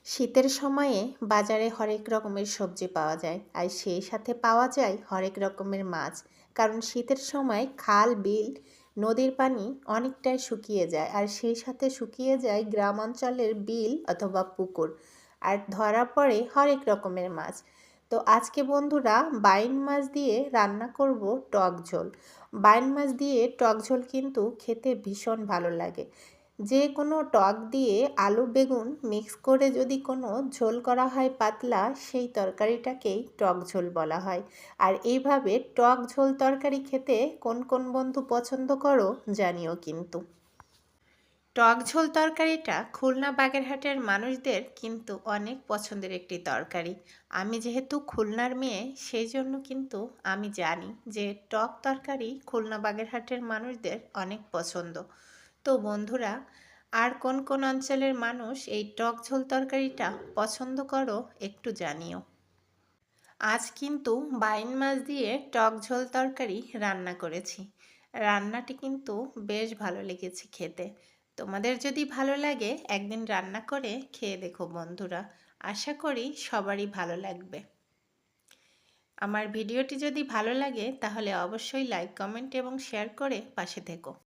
শীতের সময়ে বাজারে হরেক রকমের সবজি পাওয়া যায় আর সেই সাথে পাওয়া যায় হরেক রকমের মাছ। কারণ শীতের সময় খাল বিল নদীর পানি অনেকটাই শুকিয়ে যায় আর সেই সাথে শুকিয়ে যায় গ্রাম অঞ্চলের বিল অথবা পুকুর। আর ধরা পড়ে হরেক রকমের মাছ। তো আজকে বন্ধুরা বাইন মাছ দিয়ে রান্না করব টক ঝোল। বাইন মাছ দিয়ে টক ঝোল কিন্তু খেতে ভীষণ ভালো লাগে। যে কোনো টক দিয়ে আলু বেগুন মিক্স করে যদি কোনো ঝোল করা হয় পাতলা, সেই তরকারিটাকেই টক ঝোল বলা হয়। আর এইভাবে টক ঝোল তরকারি খেতে কোন কোন বন্ধু পছন্দ করো জানিও কিন্তু। টক ঝোল তরকারিটা খুলনা বাগেরহাটের মানুষদের কিন্তু অনেক পছন্দের একটি তরকারি। আমি যেহেতু খুলনার মেয়ে সেই জন্য কিন্তু আমি জানি যে টক তরকারি খুলনা বাগেরহাটের মানুষদের অনেক পছন্দ। তো বন্ধুরা, আর কোন কোন অঞ্চলের মানুষ এই টক ঝোল তরকারিটা পছন্দ করো একটু জানিও। আজ কিন্তু বাইন মাছ দিয়ে টক ঝোল তরকারি রান্না করেছি। রান্নাটি কিন্তু বেশ ভালো লেগেছে খেতে। তোমাদের যদি ভালো লাগে একদিন রান্না করে খেয়ে দেখো বন্ধুরা। আশা করি সবারই ভালো লাগবে। আমার ভিডিওটি যদি ভালো লাগে তাহলে অবশ্যই লাইক কমেন্ট এবং শেয়ার করে পাশে থেকো।